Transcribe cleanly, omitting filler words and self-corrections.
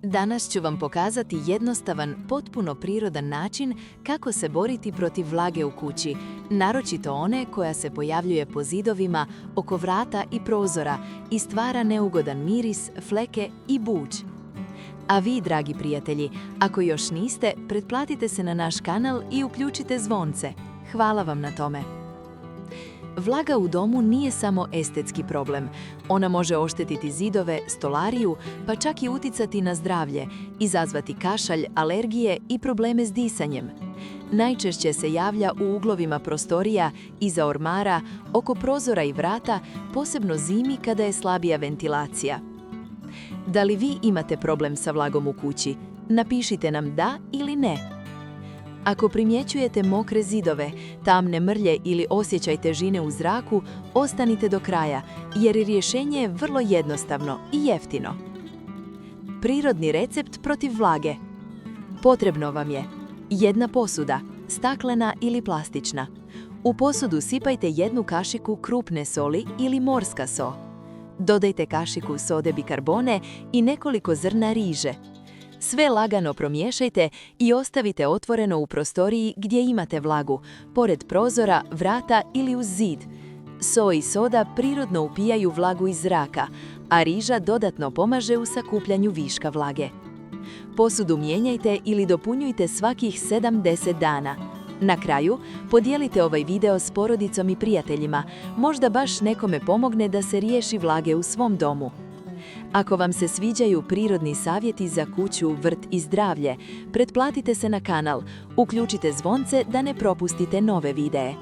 Danas ću vam pokazati jednostavan, potpuno prirodan način kako se boriti protiv vlage u kući, naročito one koja se pojavljuje po zidovima, oko vrata i prozora i stvara neugodan miris, fleke i buđ. A vi, dragi prijatelji, ako još niste, pretplatite se na naš kanal i uključite zvonce. Hvala vam na tome. Vlaga u domu nije samo estetski problem. Ona može oštetiti zidove, stolariju, pa čak i uticati na zdravlje, izazvati kašalj, alergije i probleme s disanjem. Najčešće se javlja u uglovima prostorija, iza ormara, oko prozora i vrata, posebno zimi kada je slabija ventilacija. Da li vi imate problem sa vlagom u kući? Napišite nam da ili ne. Ako primjećujete mokre zidove, tamne mrlje ili osjećaj težine u zraku, ostanite do kraja, jer rješenje je vrlo jednostavno i jeftino. Prirodni recept protiv vlage. Potrebno vam je jedna posuda, staklena ili plastična. U posudu sipajte 1 kašiku krupne soli ili morska so. Dodajte kašiku sode bikarbone i nekoliko zrna riže. Sve lagano promiješajte i ostavite otvoreno u prostoriji gdje imate vlagu, pored prozora, vrata ili uz zid. So i soda prirodno upijaju vlagu iz zraka, a riža dodatno pomaže u sakupljanju viška vlage. Posudu mijenjajte ili dopunjujte svakih 7-10 dana. Na kraju, podijelite ovaj video s porodicom i prijateljima, možda baš nekome pomogne da se riješi vlage u svom domu. Ako vam se sviđaju prirodni savjeti za kuću, vrt i zdravlje, pretplatite se na kanal, uključite zvonce da ne propustite nove videe.